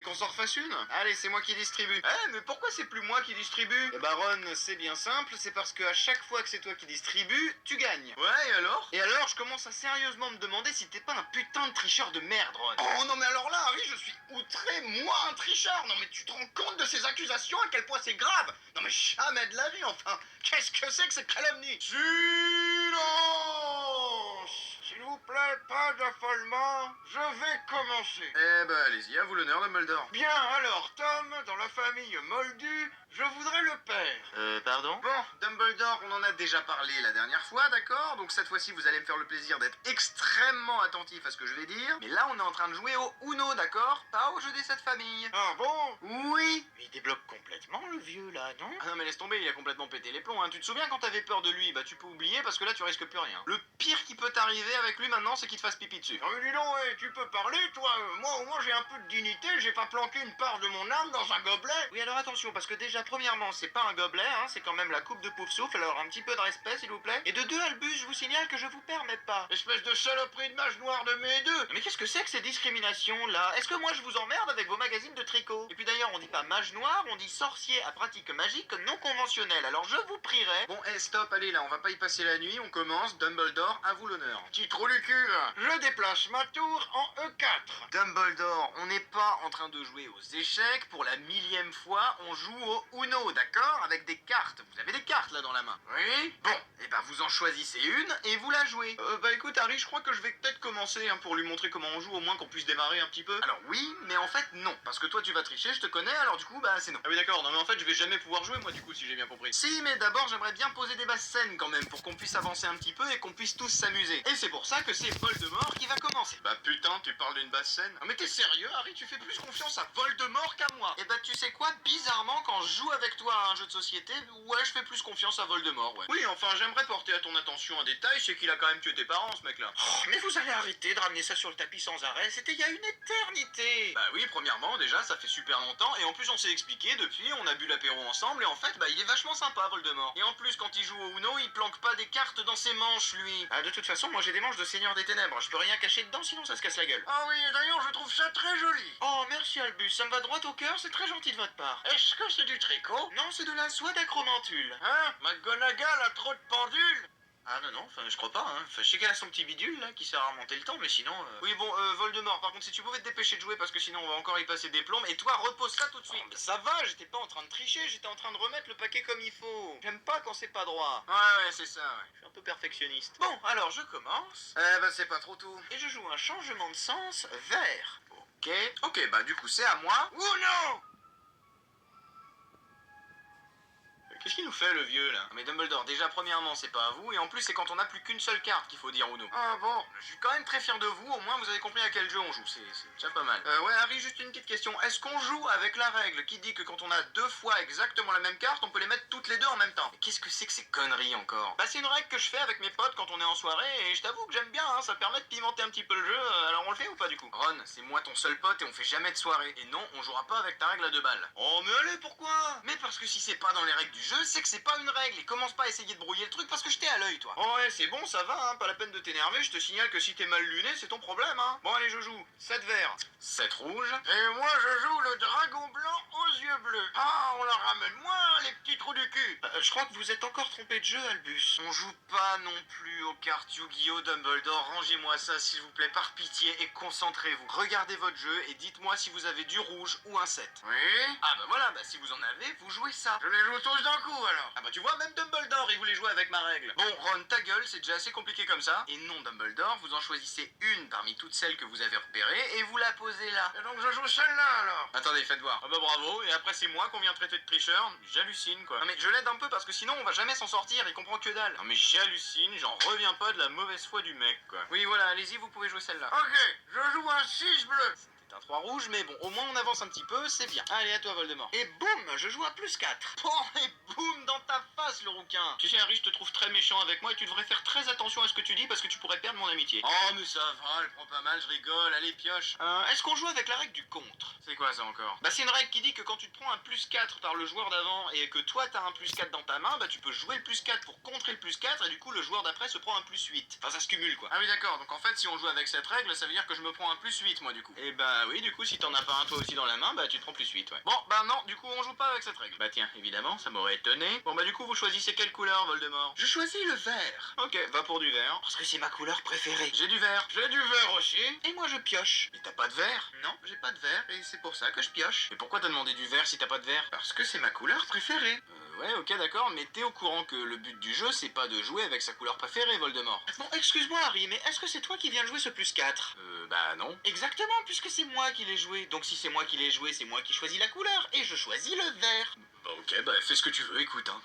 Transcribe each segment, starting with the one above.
Qu'on s'en refasse une? Allez, c'est moi qui distribue. Eh, mais pourquoi c'est plus moi qui distribue? Eh bah Ron, c'est bien simple, c'est parce que à chaque fois que c'est toi qui distribue, tu gagnes. Ouais, et alors? Et alors, je commence à sérieusement me demander si t'es pas un putain de tricheur de merde, Ron. Oh non mais alors là, Harry, je suis outré, moi un tricheur. Non mais tu te rends compte de ces accusations, à quel point c'est grave? Non mais jamais de la vie, enfin. Qu'est-ce que c'est que cette calomnie? Silence! S'il vous plaît, pas d'affolement. Je vais commencer. Eh ben, allez-y, à vous l'honneur, Dumbledore. Bien, alors, Tom, dans la famille Moldu, je voudrais le père. Pardon? Bon, Dumbledore, on en a déjà parlé la dernière fois, d'accord? Donc cette fois-ci, vous allez me faire le plaisir d'être extrêmement attentif à ce que je vais dire. Mais là, on est en train de jouer au Uno, d'accord? Pas au jeu des 7 familles. Ah bon? Oui. Il débloque complètement, le vieux, là, non? Ah non, mais laisse tomber, il a complètement pété les plombs, hein. Tu te souviens quand t'avais peur de lui? Bah, tu peux oublier, parce que là, tu risques plus rien. Le pire qui peut t'arriver avec lui maintenant, c'est qu'il te fasse pipi dessus. Ah mais dis donc, tu peux parler, toi? Moi, au moins, j'ai un peu de dignité, j'ai pas planqué une part de mon âme dans un gobelet. Oui, alors attention, parce que déjà, premièrement, c'est pas un gobelet, hein, c'est quand même la coupe de Poufsouffle, alors un petit peu de respect, s'il vous plaît. Et de deux, Albus, je vous signale que je vous permets pas. Espèce de saloperie de mage noire de mes deux. Mais qu'est-ce que c'est que ces discriminations-là? Est-ce que moi, je vous emmerde avec vos magazines de tricot? Et puis d'ailleurs, on dit pas mage noir, on dit sorcier à pratique magique non conventionnelle, alors je vous prierai... Bon, stop, allez, là, on va pas y passer la nuit, on commence, Dumbledore, à vous l'honneur. Petit trou du cul, je déplace ma tour en E4. Dumbledore, on n'est pas en train de jouer aux échecs, pour la 1000e fois, on joue au Uno, d'accord? Avec des cartes, vous avez des cartes là dans la main. Oui? Bon, et ben vous en choisissez une et vous la jouez. Bah écoute Harry, je crois que je vais peut-être commencer hein, pour lui montrer comment on joue, au moins qu'on puisse démarrer un petit peu. Alors oui, mais en fait non, parce que toi tu vas tricher, je te connais, alors du coup bah c'est non. Ah oui d'accord, non mais en fait je vais jamais pouvoir jouer moi du coup si j'ai bien compris. Si, mais d'abord j'aimerais bien poser des basses scènes quand même, pour qu'on puisse avancer un petit peu et qu'on puisse tous s'amuser. Et c'est pour ça que c'est Voldemort qui va commencer. Bah putain, tu parles d'une basse scène? Ah mais t'es sérieux Harry, tu fais plus confiance à Voldemort qu'à moi. Et bah tu sais quoi, bizarrement quand je joue avec toi à un jeu de société, ouais je fais plus confiance à Voldemort, ouais. Oui, enfin j'aimerais porter à ton attention un détail, c'est qu'il a quand même tué tes parents ce mec-là. Oh, mais vous allez arrêter de ramener ça sur le tapis sans arrêt, c'était il y a une éternité. Bah oui, premièrement déjà ça fait super longtemps, et en plus on s'est expliqué depuis, on a bu l'apéro ensemble, et en fait bah il est vachement sympa Voldemort. Et en plus quand il joue au Uno, il planque pas des cartes dans ses manches lui. Ah de toute façon moi j'ai des manches de Seigneur des Ténèbres, je peux rien cacher dedans sinon ça se casse la gueule. Ah oui, d'ailleurs je trouve ça très joli. Oh merci Albus, ça me va droit au cœur, c'est très gentil de votre part. Est-ce que c'est du tricot? Non, c'est de la soie d'acromantule. Hein? McGonagall a trop de pendules? Ah non, non, enfin je crois pas, hein. Enfin, je sais qu'elle a son petit bidule là qui sert à remonter le temps, mais sinon. Oui, bon, Voldemort, par contre, si tu pouvais te dépêcher de jouer parce que sinon on va encore y passer des plombes, et toi repose ça tout de suite. Oh, ça va, j'étais pas en train de tricher, j'étais en train de remettre le paquet comme il faut. J'aime pas quand c'est pas droit. Ouais, c'est ça, ouais. Je suis un peu perfectionniste. Bon, alors je commence. Bah c'est pas trop tôt. Et je joue un changement de sens vert. Ok, bah du coup c'est à moi. Ou non! Qu'est-ce qu'il nous fait le vieux là? Mais Dumbledore, déjà premièrement c'est pas à vous, et en plus c'est quand on a plus qu'une seule carte qu'il faut dire Uno. Ah bon, je suis quand même très fier de vous, au moins vous avez compris à quel jeu on joue, c'est déjà pas mal. Ouais Harry, juste une petite question, est-ce qu'on joue avec la règle qui dit que quand on a deux fois exactement la même carte, on peut les mettre toutes les deux en même temps? Mais qu'est-ce que c'est que ces conneries encore? Bah c'est une règle que je fais avec mes potes quand on est en soirée, et je t'avoue que j'aime bien, hein, ça permet de pimenter un petit peu le jeu, alors on le fait ou pas du coup? Ron, c'est moi ton seul pote et on fait jamais de soirée, et non, on jouera pas avec ta règle à deux balles. Oh mais allez, pourquoi? Mais parce que si c'est pas dans les règles du jeu, c'est que c'est pas une règle, et commence pas à essayer de brouiller le truc parce que je t'ai à l'œil toi. Oh ouais c'est bon ça va hein, pas la peine de t'énerver, je te signale que si t'es mal luné c'est ton problème hein. Bon allez je joue, 7 verts, 7 rouges, et moi je joue le dragon blanc aux yeux bleus. Ah on la ramène moins les petits trous du cul. Je crois que vous êtes encore trompé de jeu Albus. On joue pas non plus aux cartes Yu-Gi-Oh Dumbledore, rangez-moi ça s'il vous plaît par pitié et concentrez-vous. Regardez votre jeu et dites-moi si vous avez du rouge ou un 7. Oui. Ah bah voilà, bah si vous en avez, vous jouez ça. Je les joue tous d'un coup alors. Ah bah tu vois, même Dumbledore il voulait jouer avec ma règle. Bon Ron, ta gueule, c'est déjà assez compliqué comme ça. Et non Dumbledore, vous en choisissez une parmi toutes celles que vous avez repérées et vous la posez là. Et donc je joue celle-là alors. Attendez, faites voir. Ah bah bravo, et après c'est moi qu'on vient traiter de tricheur. J'hallucine quoi. Non mais je l'aide un peu parce que sinon on va jamais s'en sortir, il comprend que dalle. Non mais j'hallucine, j'en reviens pas de la mauvaise foi du mec quoi. Oui voilà, allez-y, vous pouvez jouer celle-là. Ok, je joue un 6 bleu. Un 3 rouge, mais bon, au moins on avance un petit peu, c'est bien. Allez, à toi Voldemort. Et boum, je joue à plus 4. Oh, et boum, dans ta face, le rouquin. Tu sais, Harry, je te trouve très méchant avec moi et tu devrais faire très attention à ce que tu dis parce que tu pourrais perdre mon amitié. Oh, mais ça va, elle prend pas mal, je rigole, allez, pioche. Est-ce qu'on joue avec la règle du contre? C'est quoi ça encore? Bah, c'est une règle qui dit que quand tu te prends un plus 4 par le joueur d'avant et que toi t'as un plus 4 dans ta main, bah tu peux jouer le plus 4 pour contrer le plus 4 et du coup le joueur d'après se prend un plus 8. Enfin, ça se cumule quoi. Ah oui, d'accord, donc en fait, si on joue avec cette règle, ça veut dire que je me prends un plus 8 moi du coup. Et bah Bah oui, du coup, si t'en as pas un toi aussi dans la main, bah tu te prends +8, ouais. Bon, bah non, du coup, on joue pas avec cette règle. Bah tiens, évidemment, ça m'aurait étonné. Bon, bah du coup, vous choisissez quelle couleur, Voldemort? Je choisis le vert. Ok, va pour du vert. Parce que c'est ma couleur préférée. J'ai du vert. J'ai du vert aussi. Et moi, je pioche. Mais t'as pas de vert? Non, j'ai pas de vert, et c'est pour ça que je pioche. Et pourquoi t'as demandé du vert si t'as pas de vert? Parce que c'est ma couleur préférée. Ouais, ok, d'accord, mais t'es au courant que le but du jeu, c'est pas de jouer avec sa couleur préférée, Voldemort. Bon, excuse-moi, Harry, mais est-ce que c'est toi qui viens de jouer ce +4? Bah non. Exactement, puisque c'est moi qui l'ai joué. Donc si c'est moi qui l'ai joué, c'est moi qui choisis la couleur, et je choisis le vert. Bah ok, bah fais ce que tu veux, écoute, hein.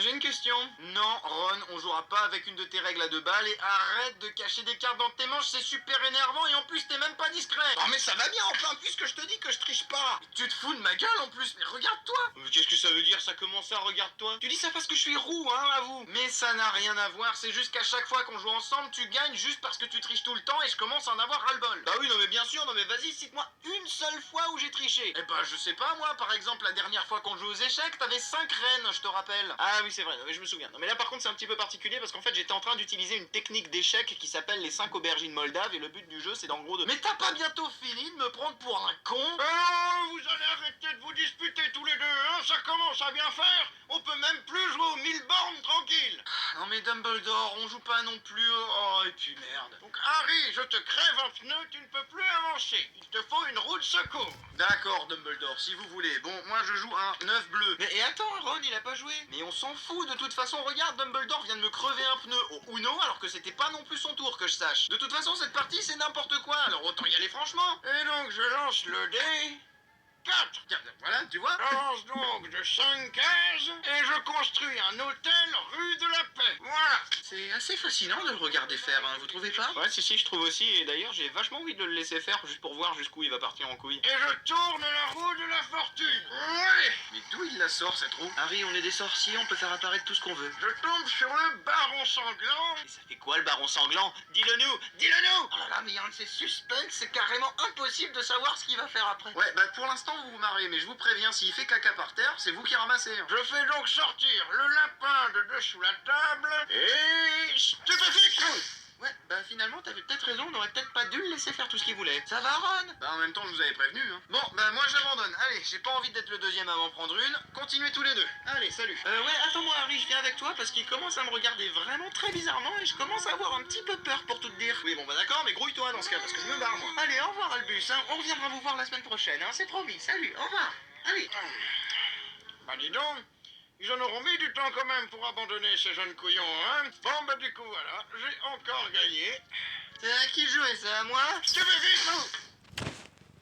J'ai une question. Non, Ron, on jouera pas avec une de tes règles à 2 balles et arrête de cacher des cartes dans tes manches, c'est super énervant et en plus t'es même pas discret. Oh mais ça va bien enfin, puisque je te dis que je triche pas. Mais tu te fous de ma gueule en plus, mais regarde-toi. Qu'est-ce que ça veut dire ça, comment ça, regarde-toi? Tu dis ça parce que je suis roux, hein, avoue. Mais ça n'a rien à voir, c'est juste qu'à chaque fois qu'on joue ensemble, tu gagnes juste parce que tu triches tout le temps et je commence à en avoir ras-le-bol. Bah oui, non mais bien sûr, non mais vas-y, cite-moi une seule fois où j'ai triché. Eh bah je sais pas moi, par exemple la dernière fois qu'on joue aux échecs, t'avais 5 reines, je te rappelle. Ah oui c'est vrai, non, mais je me souviens. Non mais là par contre c'est un petit peu particulier parce qu'en fait j'étais en train d'utiliser une technique d'échec qui s'appelle les 5 aubergines moldaves et le but du jeu c'est en gros de... Mais t'as pas bientôt fini de me prendre pour un con? Oh, vous allez arrêter de vous disputer tous les deux, hein, ça commence à bien faire. On peut même plus jouer aux 1000 bornes tranquille. Non mais Dumbledore, on joue pas non plus... Oh et puis merde. Donc Harry, je te crève un pneu, tu ne peux plus avancer. Il te faut une roue de secours. D'accord Dumbledore, si vous voulez. Bon, moi je joue un 9 bleu. Mais et attends, Ron il a pas joué. Mais on s'en fout, de toute façon, regarde, Dumbledore vient de me crever un pneu au Uno alors que c'était pas non plus son tour que je sache. De toute façon, cette partie c'est n'importe quoi, alors autant y aller franchement. Et donc je lance le dé... 4. Tiens, voilà, tu vois. Je lance donc de 5 cases et je construis un hôtel rue de la Paix. Voilà. C'est assez fascinant de le regarder faire, hein, vous trouvez pas? Ouais, si, je trouve aussi. Et d'ailleurs, j'ai vachement envie de le laisser faire juste pour voir jusqu'où il va partir en couille. Et je tourne la roue de la fortune. Ouais. Mais d'où il la sort, cette roue? Harry, on est des sorciers, on peut faire apparaître tout ce qu'on veut. Je tombe sur le baron sanglant. Et ça fait quoi, le baron sanglant? Dis-le-nous. Dis-le-nous. Oh là là, mais il y a un de ces suspects, c'est carrément impossible de savoir ce qu'il va faire après. Ouais, bah pour l'instant, vous vous marrez, mais je vous préviens, s'il fait caca par terre, c'est vous qui ramassez. Je fais donc sortir le lapin de dessous la table et... Stupéfixe. Ouais, bah finalement, t'avais peut-être raison, on aurait peut-être pas dû le laisser faire tout ce qu'il voulait. Ça va, Ron? Bah en même temps, je vous avais prévenu, hein. Bon, bah moi j'abandonne. Allez, j'ai pas envie d'être le deuxième à m'en prendre une. Continuez tous les deux. Allez, salut. Ouais, attends-moi, Harry, je viens avec toi parce qu'il commence à me regarder vraiment très bizarrement et je commence à avoir un petit peu peur pour tout te dire. Oui, bon bah d'accord, mais grouille-toi dans ce cas parce que je me barre, moi. Allez, au revoir, Albus, hein. On reviendra vous voir la semaine prochaine, hein. C'est promis. Salut, au revoir. Allez. Bah dis donc. Ils en auront mis du temps quand même pour abandonner ces jeunes couillons, hein. Bon, bah du coup, voilà, j'ai encore gagné. C'est à qui jouer, c'est à moi? Je te fais vite,